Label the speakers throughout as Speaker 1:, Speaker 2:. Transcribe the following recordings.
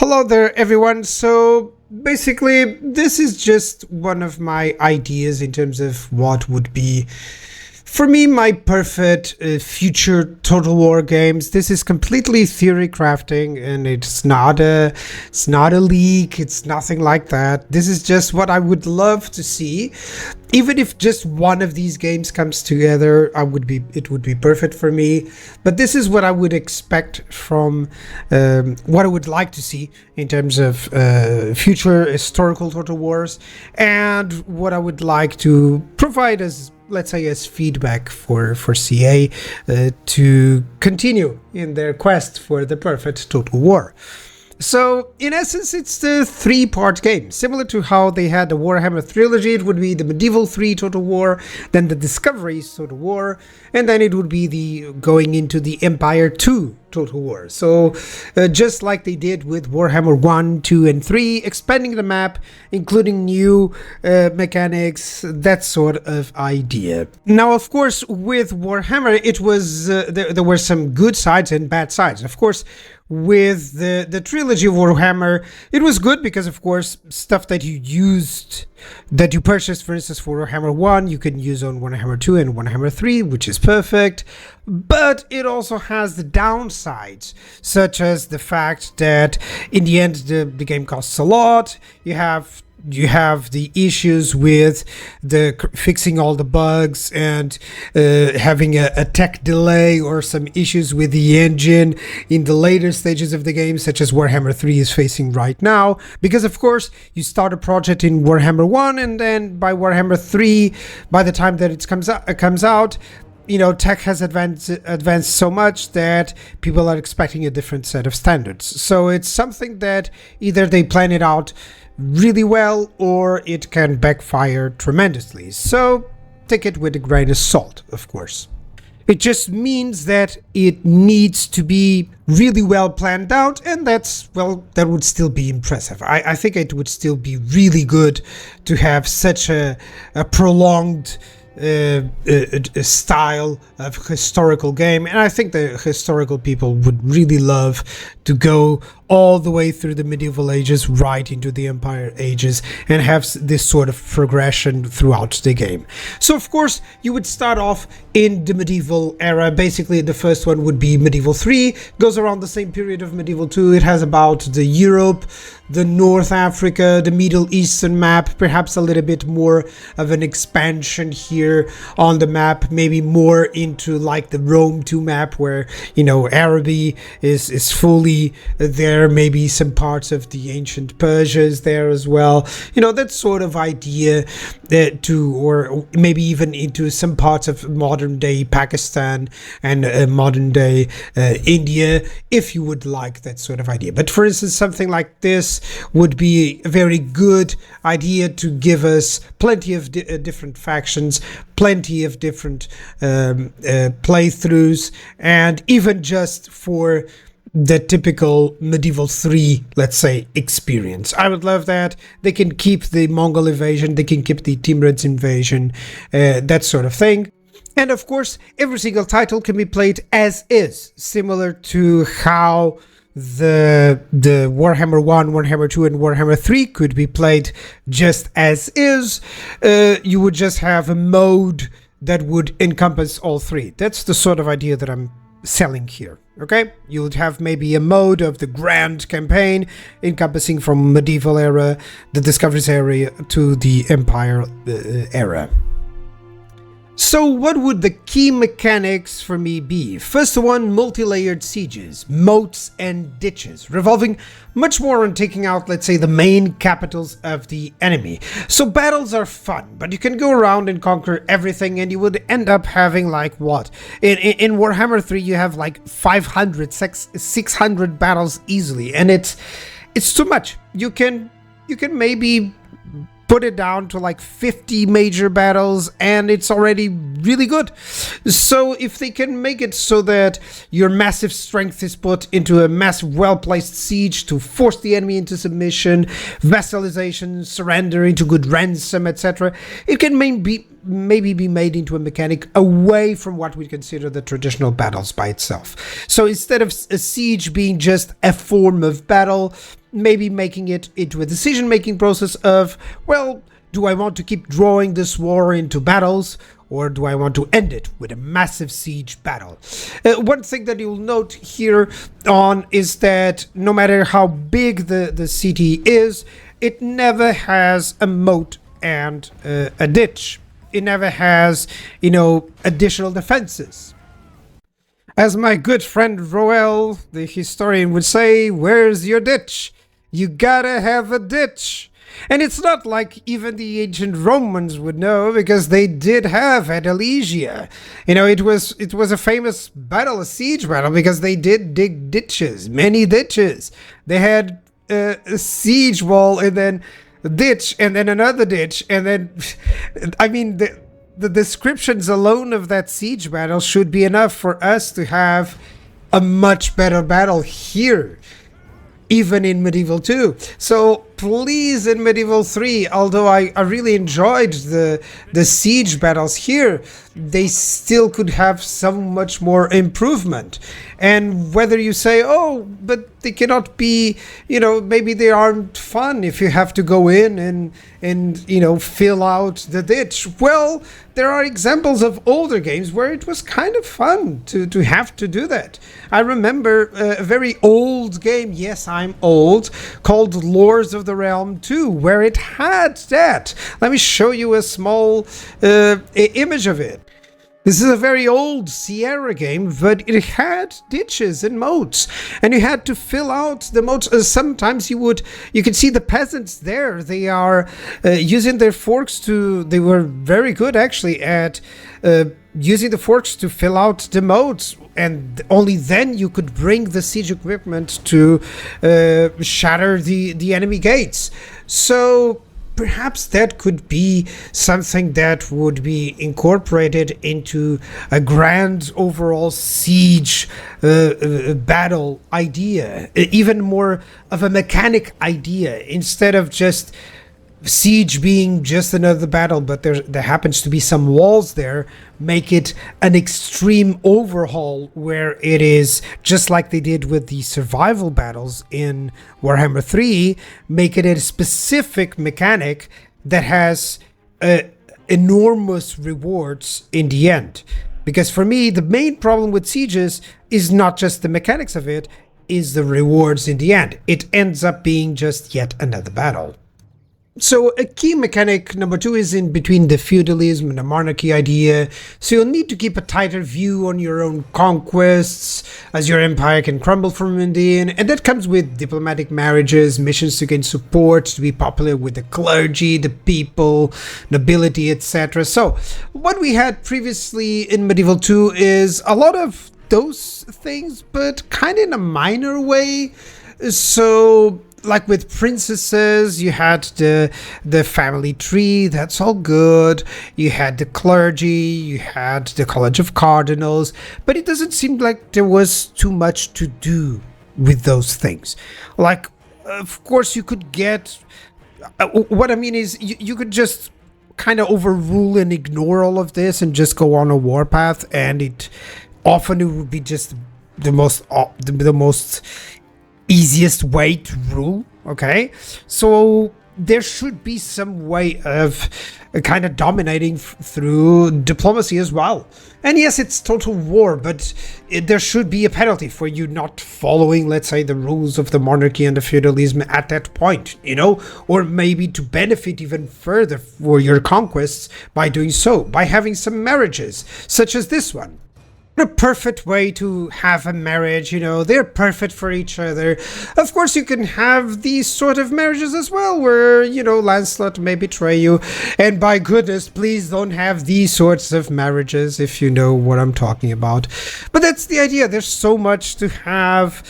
Speaker 1: Hello there, everyone. So basically, this is just one of my ideas in terms of what would be, for me, my perfect future Total War games. This is completely theory crafting, and it's not a leak. It's nothing like that. This is just what I would love to see. Even if just one of these games comes together, it would be perfect for me. But this is what I would expect from what I would like to see in terms of future historical Total Wars, and what I would like to provide as, let's say, as feedback for CA to continue in their quest for the perfect Total War. So, in essence, it's the three-part game. Similar to how they had the Warhammer trilogy, it would be the Medieval 3 Total War, then the Discoveries Total War, and then it would be the going into the Empire 2 Total War. So, just like they did with Warhammer 1, 2, and 3, expanding the map, including new mechanics, that sort of idea. Now, of course, with Warhammer, it was there were some good sides and bad sides. Of course, with the trilogy of Warhammer, it was good because, of course, stuff that you purchased, for instance, for Warhammer 1, you can use on Warhammer 2 and Warhammer 3, which is perfect. But it also has the downsides, such as the fact that in the end, the game costs a lot. You have the issues with the fixing all the bugs and having a tech delay or some issues with the engine in the later stages of the game, such as Warhammer 3 is facing right now. Because, of course, you start a project in Warhammer 1, and then by Warhammer 3, by the time that it comes out, tech has advanced so much that people are expecting a different set of standards. So it's something that either they plan it out really well, or it can backfire tremendously. So take it with a grain of salt, of course. It just means that it needs to be really well planned out, and that would still be impressive. I think it would still be really good to have such a prolonged style of historical game, and I think the historical people would really love to go all the way through the medieval ages right into the empire ages and have this sort of progression throughout the game. So of course you would start off in the medieval era. Basically the first one would be Medieval 3, goes around the same period of Medieval 2. It has about the Europe, the North Africa, the Middle Eastern map, perhaps a little bit more of an expansion here on the map, maybe more into like the Rome 2 map where, Araby is fully there, maybe some parts of the ancient Persia is there as well. That sort of idea or maybe even into some parts of modern day Pakistan and modern day India, if you would like that sort of idea. But for instance, something like this would be a very good idea to give us plenty of different factions, plenty of different playthroughs, and even just for the typical Medieval 3, let's say, experience. I would love that. They can keep the Mongol invasion, they can keep the Timurids invasion, that sort of thing. And of course, every single title can be played as is, similar to how the Warhammer 1, Warhammer 2, and Warhammer 3 could be played just as is. You would just have a mode that would encompass all three. That's the sort of idea that I'm selling here. Okay, you would have maybe a mode of the Grand Campaign encompassing from medieval era, the Discoveries era, to the Empire era. So what would the key mechanics for me be? First one, multi-layered sieges, moats and ditches, revolving much more on taking out, let's say, the main capitals of the enemy. So battles are fun, but you can go around and conquer everything, and you would end up having like what? In Warhammer 3 you have like 500, 600 battles easily, and it's too much. You can maybe put it down to like 50 major battles, and it's already really good. So if they can make it so that your massive strength is put into a massive well-placed siege to force the enemy into submission, vassalization, surrender into good ransom, etc., it can maybe be made into a mechanic away from what we consider the traditional battles by itself. So instead of a siege being just a form of battle, maybe making it into a decision-making process of, well, do I want to keep drawing this war into battles, or do I want to end it with a massive siege battle? One thing that you'll note here on is that no matter how big the city is, it never has a moat and a ditch. It never has, additional defenses. As my good friend Roel, the historian, would say, where's your ditch? You gotta have a ditch. And it's not like even the ancient Romans would know, because they did have Adelesia. It was a famous battle, a siege battle, because they did dig ditches, many ditches. They had a siege wall, and then a ditch, and then another ditch, and then, the descriptions alone of that siege battle should be enough for us to have a much better battle here, even in Medieval 2. So please, in Medieval 3, although I really enjoyed the siege battles here, they still could have so much more improvement. And whether you say, oh, but they cannot be, maybe they aren't fun if you have to go in and fill out the ditch. Well, there are examples of older games where it was kind of fun to have to do that. I remember a very old game, yes, I'm old, called Lords of the Realm 2, where it had that. Let me show you a small image of it. This is a very old Sierra game, but it had ditches and moats, and you had to fill out the moats. Sometimes you could see the peasants there. They are using their forks they were very good actually at using the forks to fill out the moats, and only then you could bring the siege equipment to shatter the enemy gates. So perhaps that could be something that would be incorporated into a grand overall siege battle idea, even more of a mechanic idea, instead of just siege being just another battle, but there happens to be some walls there. Make it an extreme overhaul where it is just like they did with the survival battles in Warhammer 3. Make it a specific mechanic that has enormous rewards in the end. Because for me, the main problem with sieges is not just the mechanics of it, is the rewards in the end. It ends up being just yet another battle. So a key mechanic number 2 is in between the feudalism and the monarchy idea. So you'll need to keep a tighter view on your own conquests as your empire can crumble from within, and that comes with diplomatic marriages, missions to gain support, to be popular with the clergy, the people, nobility, etc. So what we had previously in Medieval 2 is a lot of those things, but kind of in a minor way. So like with princesses, you had the family tree, that's all good. You had the clergy, you had the College of Cardinals, but it doesn't seem like there was too much to do with those things. Like, of course, you could get... what I mean is, you could just kind of overrule and ignore all of this and just go on a warpath, and it would be just the most easiest way to rule. Okay, so there should be some way of kind of dominating through diplomacy as well. And yes, it's total war, but there should be a penalty for you not following, let's say, the rules of the monarchy and the feudalism at that point, or maybe to benefit even further for your conquests by doing so, by having some marriages, such as this one. A perfect way to have a marriage, they're perfect for each other. Of course, you can have these sort of marriages as well, where, Lancelot may betray you, and by goodness, please don't have these sorts of marriages, if you know what I'm talking about. But that's the idea. There's so much to have,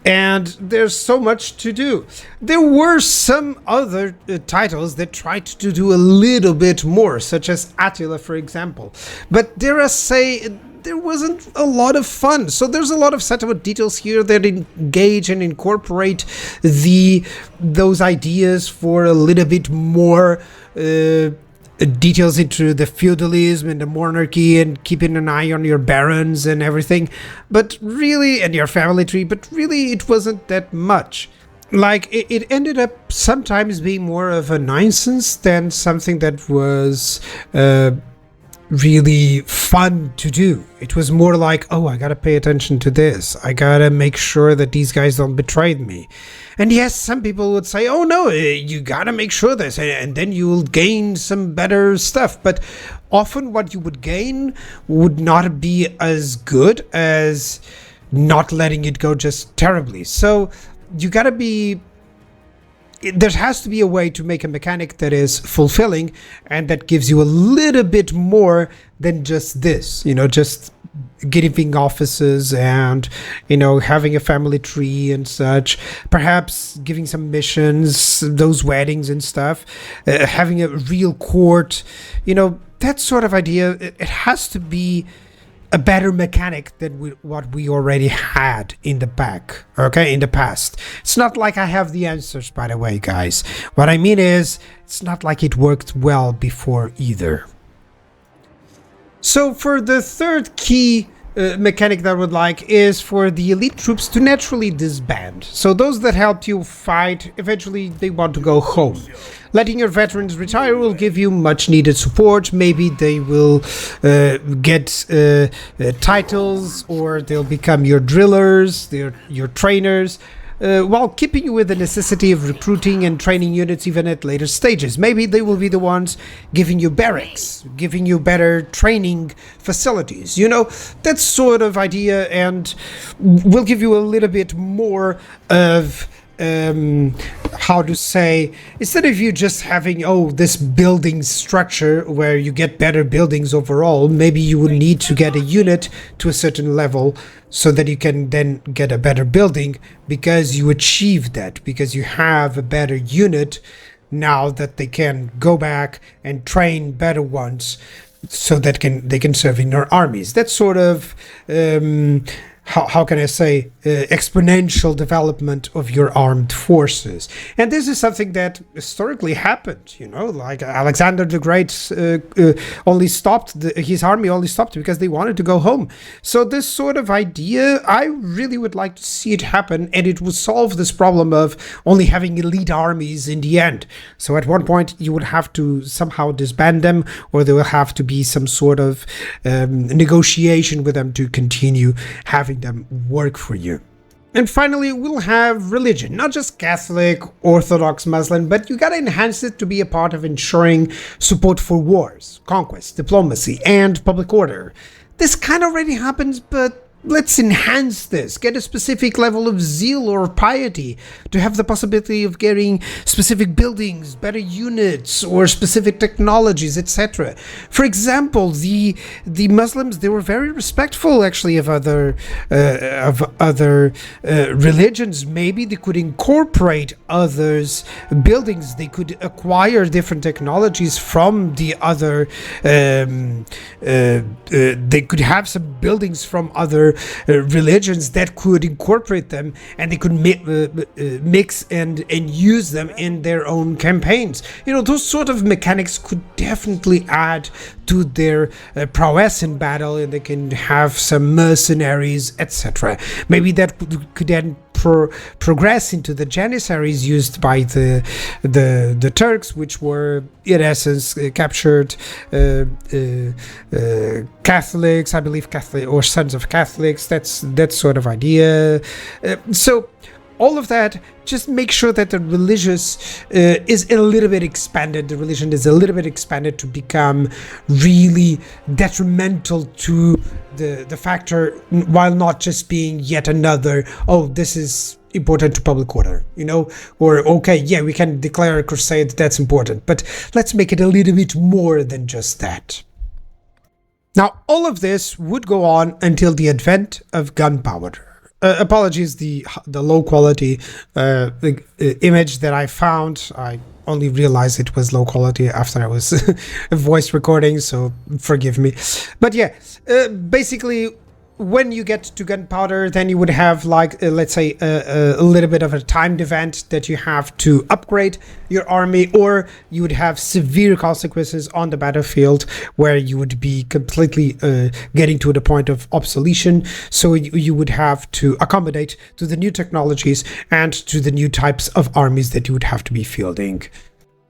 Speaker 1: and there's so much to do. There were some other titles that tried to do a little bit more, such as Attila, for example. But dare I say, there wasn't a lot of fun. So there's a lot of settlement details here that engage and incorporate those ideas for a little bit more details into the feudalism and the monarchy and keeping an eye on your barons and everything, but really, and your family tree, but really it wasn't that much. Like, it ended up sometimes being more of a nonsense than something that was really fun to do. It was more like, oh, I gotta pay attention to this. I gotta make sure that these guys don't betray me. And yes, some people would say, oh no, you gotta make sure this, and then you'll gain some better stuff. But often what you would gain would not be as good as not letting it go just terribly. So you gotta be, there has to be a way to make a mechanic that is fulfilling and that gives you a little bit more than just this, just giving offices and, having a family tree and such, perhaps giving some missions, those weddings and stuff, having a real court, that sort of idea. It has to be a better mechanic than what we already had in the past. It's not like I have the answers, by the way, guys. What I mean is, it's not like it worked well before either. So for the third key mechanic that I would like is for the elite troops to naturally disband. So those that helped you fight, eventually they want to go home. Letting your veterans retire will give you much needed support. Maybe they will get titles, or they'll become your drillers, your trainers, while keeping you with the necessity of recruiting and training units even at later stages. Maybe they will be the ones giving you barracks, giving you better training facilities, that sort of idea, and will give you a little bit more of how to say, instead of you just having this building structure where you get better buildings overall, maybe you would need to get a unit to a certain level so that you can then get a better building, because you achieved that, because you have a better unit now that they can go back and train better ones so that they can serve in your armies. That's sort of how can I say, exponential development of your armed forces. And this is something that historically happened, like Alexander the Great only stopped, his army only stopped because they wanted to go home. So this sort of idea, I really would like to see it happen, and it would solve this problem of only having elite armies in the end. So at one point you would have to somehow disband them, or there will have to be some sort of negotiation with them to continue having them work for you. And finally, we'll have religion, not just Catholic, Orthodox, Muslim, but you gotta enhance it to be a part of ensuring support for wars, conquest, diplomacy, and public order. This kind of already happens, but let's enhance this, get a specific level of zeal or piety to have the possibility of getting specific buildings, better units, or specific technologies, etc. For example, the Muslims, they were very respectful actually of other religions. Maybe they could incorporate others' buildings, they could acquire different technologies from the other, they could have some buildings from other religions that could incorporate them, and they could mix and use them in their own campaigns. Those sort of mechanics could definitely add to their prowess in battle, and they can have some mercenaries, etc. Maybe that could then progress into the Janissaries used by the Turks, which were in essence captured Catholics, I believe, Catholic or sons of Catholics. That's that sort of idea. So all of that, just make sure that the religious is a little bit expanded. The religion is a little bit expanded to become really detrimental to the factor, while not just being yet another, this is important to public order, or okay, yeah, we can declare a crusade, that's important, but let's make it a little bit more than just that. Now, all of this would go on until the advent of gunpowder. Apologies, the low quality image that I found. I only realized it was low quality after I was voice recording, so forgive me. But yeah, basically when you get to gunpowder, then you would have like, let's say, a little bit of a timed event that you have to upgrade your army, or you would have severe consequences on the battlefield where you would be completely getting to the point of obsolescence. So you would have to accommodate to the new technologies and to the new types of armies that you would have to be fielding.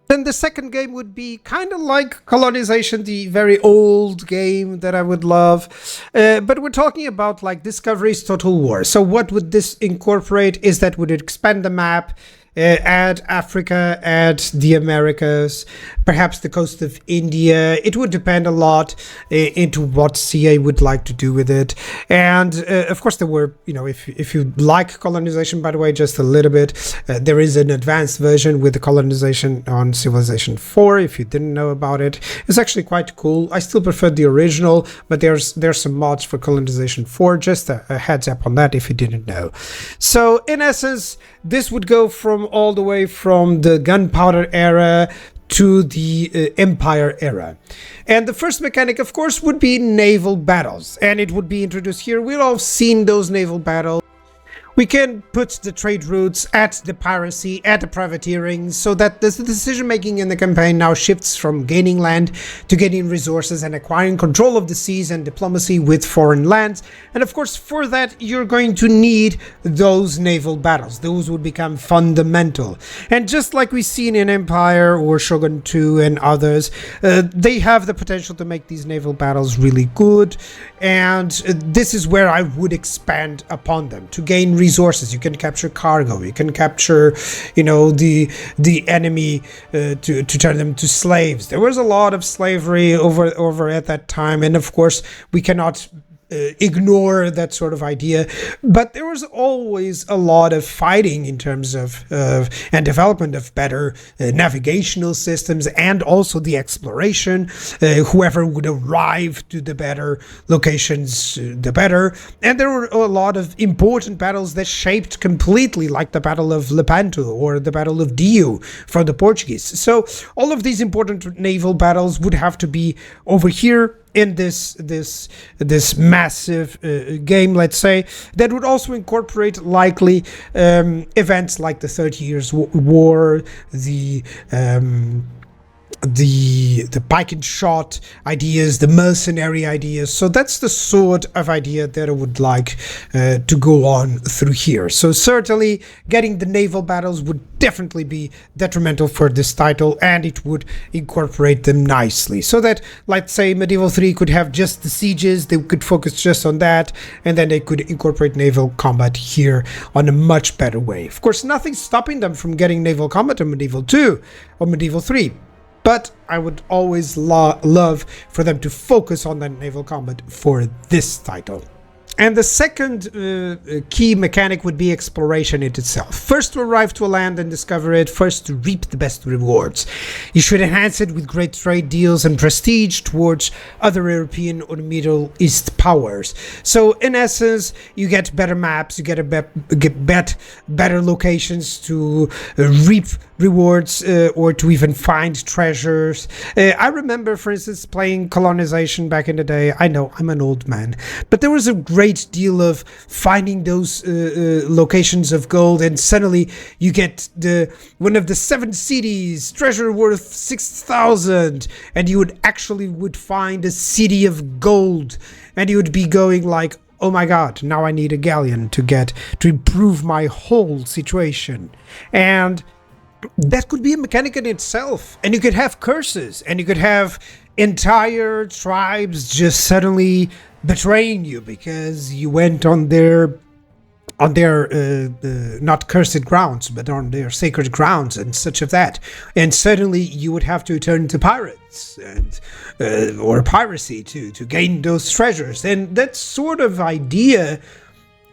Speaker 1: Then the second game would be kind of like Colonization, the very old game that I would love. But we're talking about like Discovery's Total War. So what would this incorporate is that would expand the map, add Africa, add the Americas, perhaps the coast of India. It would depend a lot into what CA would like to do with it. And of course there were, if you like Colonization, by the way, just a little bit, there is an advanced version with the Colonization on Civilization 4, if you didn't know about it. It's actually quite cool. I still prefer the original, but there's some mods for Colonization 4, just a heads up on that if you didn't know. So in essence, this would go from all the way from the gunpowder era to the Empire era. And the first mechanic, of course, would be naval battles, and it would be introduced here. We've all seen those naval battles. We can put the trade routes at the piracy, at the privateering, so that the decision-making in the campaign now shifts from gaining land to gaining resources and acquiring control of the seas and diplomacy with foreign lands. And of course, for that, you're going to need those naval battles. Those would become fundamental. And just like we've seen in Empire or Shogun 2 and others, they have the potential to make these naval battles really good. And this is where I would expand upon them to gain resources. You can capture cargo, you can capture, the enemy to turn them to slaves. There was a lot of slavery over at that time, and of course we cannot ignore that sort of idea, but there was always a lot of fighting in terms of and development of better navigational systems, and also the exploration. Whoever would arrive to the better locations, the better. And there were a lot of important battles that shaped completely, like the Battle of Lepanto or the Battle of Diu for the Portuguese. So all of these important naval battles would have to be over here in this massive game, let's say, that would also incorporate likely events like the 30 Years' War, the pike and shot ideas, the mercenary ideas. So that's the sort of idea that I would like to go on through here. So certainly getting the naval battles would definitely be detrimental for this title, and it would incorporate them nicely, so that, let's say, Medieval 3 could have just the sieges, they could focus just on that, and then they could incorporate naval combat here on a much better way. Of course, nothing's stopping them from getting naval combat in Medieval 2 or Medieval 3. But I would always love for them to focus on that naval combat for this title. And the second key mechanic would be exploration in itself. First to arrive to a land and discover it, first to reap the best rewards. You should enhance it with great trade deals and prestige towards other European or Middle East powers. So in essence, you get better maps, you get better locations to reap rewards or to even find treasures. I remember, for instance, playing Colonization back in the day. I know I'm an old man, but there was a great deal of finding those locations of gold, and suddenly you get one of the 7 cities, treasure worth 6,000, and you would find a city of gold, and you would be going like, oh my god, now I need a galleon to improve my whole situation. And that could be a mechanic in itself. And you could have curses, and you could have entire tribes just suddenly betraying you because you went on their not cursed grounds, but on their sacred grounds and such of that. And suddenly you would have to turn to pirates and or piracy to gain those treasures. And that sort of idea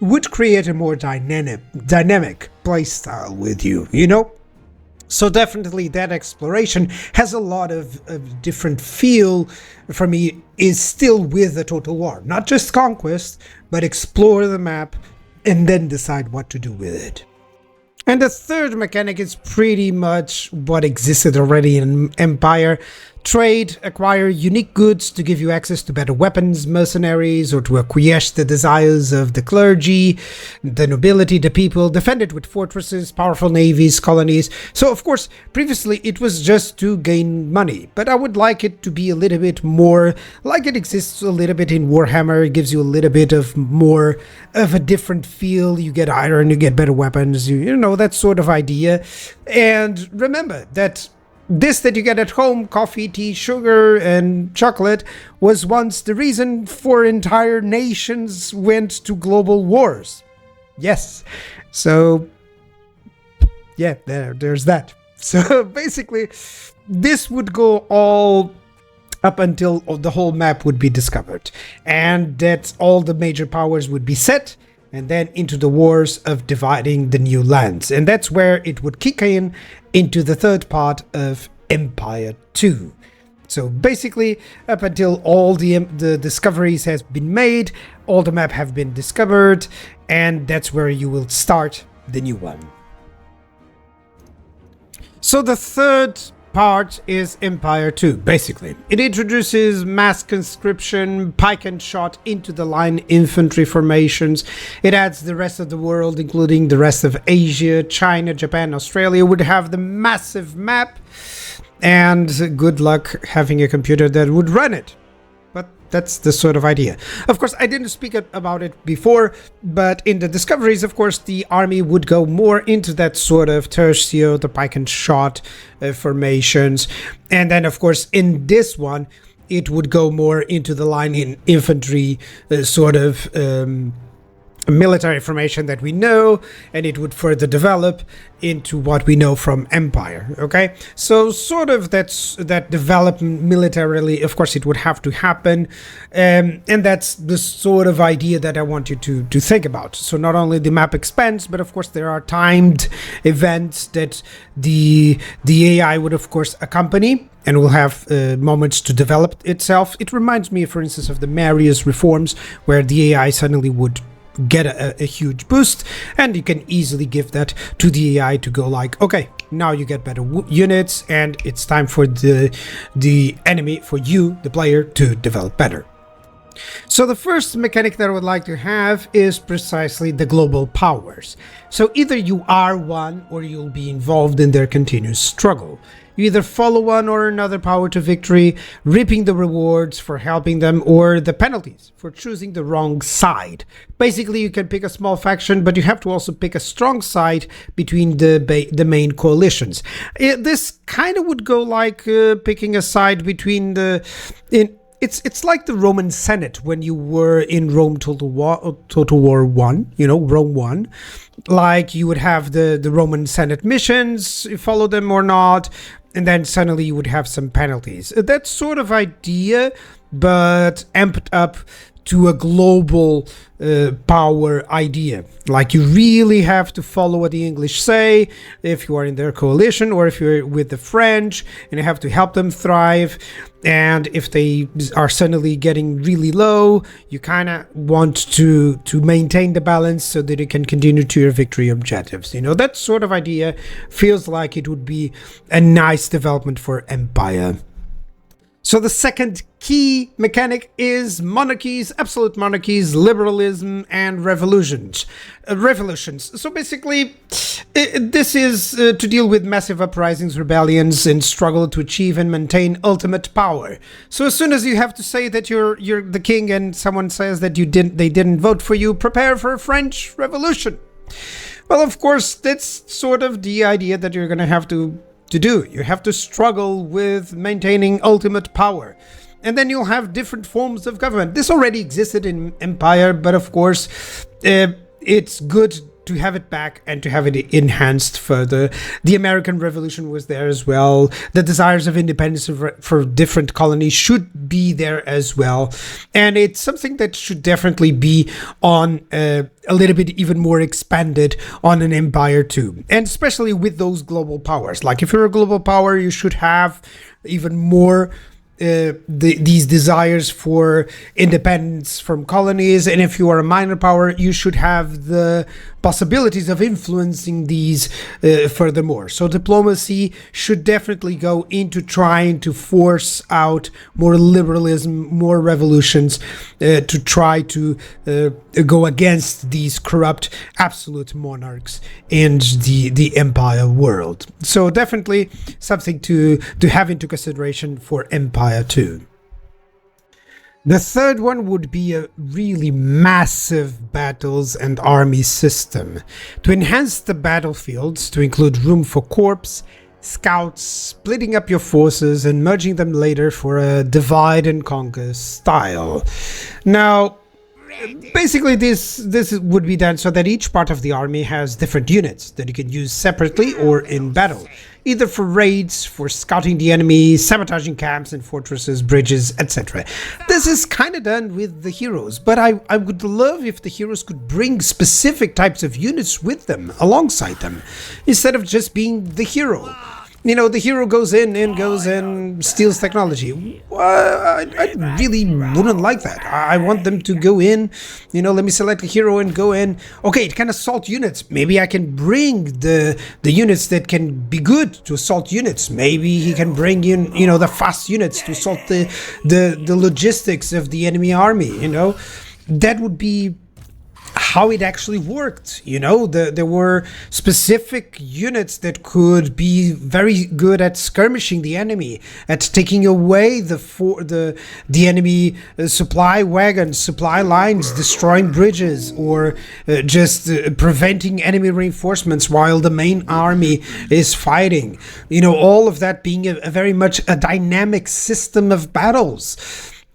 Speaker 1: would create a more dynamic playstyle with you, So definitely that exploration has a lot of different feel for me, is still with the Total War. Not just conquest, but explore the map and then decide what to do with it. And the third mechanic is pretty much what existed already in Empire. trade, acquire unique goods to give you access to better weapons, mercenaries, or to acquiesce the desires of the clergy, the nobility, the people, defend it with fortresses, powerful navies, colonies. So, of course, previously it was just to gain money, but I would like it to be a little bit more like it exists a little bit in Warhammer. It gives you a little bit of more of a different feel. You get iron, you get better weapons, you know, that sort of idea. And remember that this that you get at home, coffee, tea, sugar, and chocolate, was once the reason for entire nations went to global wars. Yes. So, yeah, there's that. So basically, this would go all up until the whole map would be discovered. And that all the major powers would be set, and then into the wars of dividing the new lands. And that's where it would kick in into the third part of Empire 2. So basically, up until all the discoveries has been made, all the map have been discovered, and that's where you will start the new one. So the third part is Empire 2, basically. It introduces mass conscription, pike and shot into the line infantry formations. It adds the rest of the world, including the rest of Asia, China, Japan, Australia, would have the massive map, and good luck having a computer that would run it. But that's the sort of idea. Of course, I didn't speak about it before, but in the discoveries, of course, the army would go more into that sort of tercio, the pike and shot formations. And then, of course, in this one, it would go more into the line in infantry sort of military formation that we know, and it would further develop into what we know from Empire. Okay, so sort of that development militarily, of course it would have to happen, and that's the sort of idea that I want you to think about. So not only the map expands, but of course there are timed events that the AI would of course accompany, and will have moments to develop itself. It reminds me, for instance, of the Marius reforms, where the AI suddenly would get a huge boost, and you can easily give that to the AI to go like, okay, now you get better units, and it's time for the enemy, for you, the player, to develop better. So the first mechanic that I would like to have is precisely the global powers. So either you are one, or you'll be involved in their continuous struggle. You either follow one or another power to victory, reaping the rewards for helping them, or the penalties for choosing the wrong side. Basically, you can pick a small faction, but you have to also pick a strong side between the main coalitions. This kind of would go like picking a side between It's like the Roman Senate when you were in Rome Total War 1, you know, Rome 1. Like you would have the Roman Senate missions, you follow them or not, and then suddenly you would have some penalties. That sort of idea, but amped up to a global power idea. Like you really have to follow what the English say if you are in their coalition, or if you're with the French, and you have to help them thrive. And if they are suddenly getting really low, you kind of want to maintain the balance so that you can continue to your victory objectives. You know, that sort of idea feels like it would be a nice development for Empire. So the second key mechanic is monarchies, absolute monarchies, liberalism, and revolutions. So basically, this is to deal with massive uprisings, rebellions, and struggle to achieve and maintain ultimate power. So as soon as you have to say that you're the king, and someone says that they didn't vote for you, prepare for a French Revolution. Well, of course, that's sort of the idea that you're going to have to do. You have to struggle with maintaining ultimate power. And then you'll have different forms of government. This already existed in Empire, but of course, it's good to have it back and to have it enhanced further. The American Revolution was there as well. The desires of independence for different colonies should be there as well. And it's something that should definitely be on a little bit even more expanded on an Empire too. And especially with those global powers. Like if you're a global power, you should have even more these desires for independence from colonies, and if you are a minor power, you should have the possibilities of influencing these furthermore. So diplomacy should definitely go into trying to force out more liberalism, more revolutions, to try to go against these corrupt absolute monarchs and the empire world. So definitely something to have into consideration for Empire 2. The third one would be a really massive battles and army system to enhance the battlefields, to include room for corps, scouts, splitting up your forces and merging them later for a divide and conquer style. Now, basically this would be done so that each part of the army has different units that you can use separately or in battle, either for raids, for scouting the enemy, sabotaging camps and fortresses, bridges, etc. This is kind of done with the heroes, but I would love if the heroes could bring specific types of units with them, alongside them, instead of just being the hero. You know, the hero goes in and steals technology. I really wouldn't like that. I want them to go in, let me select a hero and go in. Okay, it can assault units. Maybe I can bring the units that can be good to assault units. Maybe he can bring in, the fast units to assault the logistics of the enemy army, That would be how it actually worked. There were specific units that could be very good at skirmishing the enemy, at taking away the enemy supply wagons, supply lines, destroying bridges, or just preventing enemy reinforcements while the main army is fighting. All of that being a very much a dynamic system of battles.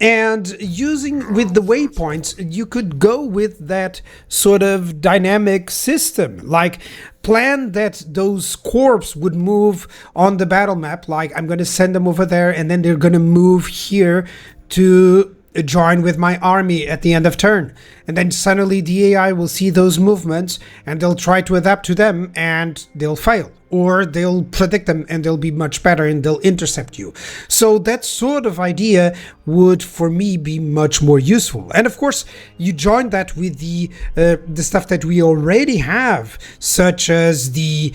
Speaker 1: And using with the waypoints, you could go with that sort of dynamic system, like plan that those corps would move on the battle map, like I'm going to send them over there and then they're going to move here to join with my army at the end of turn. And then suddenly the AI will see those movements and they'll try to adapt to them and they'll fail. Or they'll predict them and they'll be much better and they'll intercept you. So that sort of idea would, for me, be much more useful. And of course, you join that with the stuff that we already have, such as the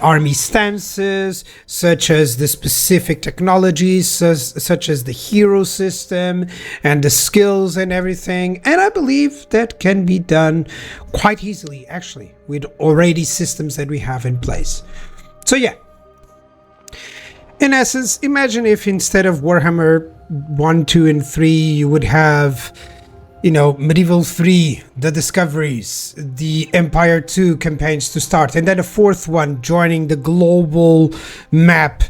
Speaker 1: army stances, such as the specific technologies, such as the hero system and the skills and everything. And I believe that can be done quite easily, actually, with already systems that we have in place. So yeah, in essence, imagine if instead of Warhammer 1, 2, and 3, you would have, Medieval 3, the Discoveries, the Empire 2 campaigns to start, and then a fourth one joining the global map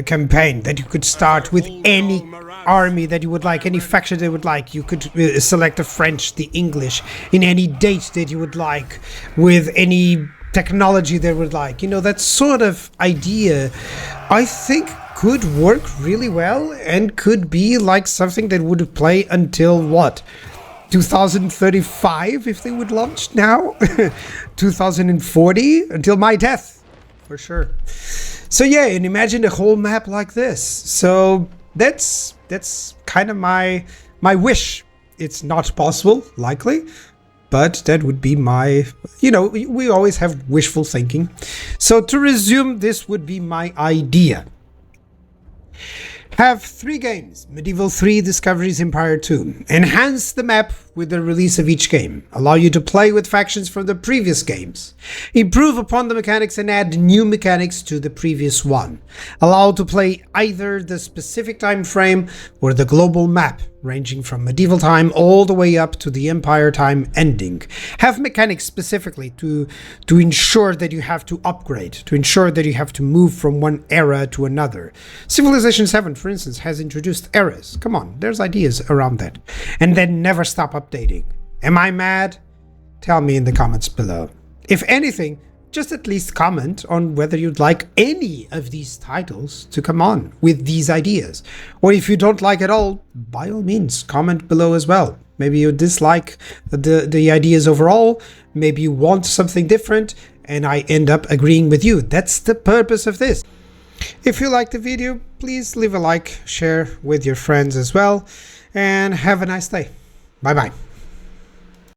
Speaker 1: campaign that you could start with any army that you would like, any faction that you would like. You could select the French, the English, in any date that you would like, with any technology that you would like. That sort of idea, I think, could work really well and could be like something that would play until what? 2035 if they would launch now? 2040? Until my death, for sure. So yeah, and imagine a whole map like this. So that's kind of my wish. It's not possible, likely, but that would be my, we always have wishful thinking. So to resume, this would be my idea. Have 3 games, Medieval 3, Discoveries, Empire 2. Enhance the map with the release of each game. Allow you to play with factions from the previous games. Improve upon the mechanics and add new mechanics to the previous one. Allow to play either the specific time frame or the global map, ranging from medieval time all the way up to the Empire time ending. Have mechanics specifically to ensure that you have to upgrade, to ensure that you have to move from one era to another. Civilization 7, for instance, has introduced eras. Come on, there's ideas around that. And then never stop updating. Am I mad? Tell me in the comments below. If anything, just at least comment on whether you'd like any of these titles to come on with these ideas. Or if you don't like it all, by all means, comment below as well. Maybe you dislike the ideas overall, maybe you want something different, and I end up agreeing with you. That's the purpose of this. If you liked the video, please leave a like, share with your friends as well, and have a nice day. Bye bye.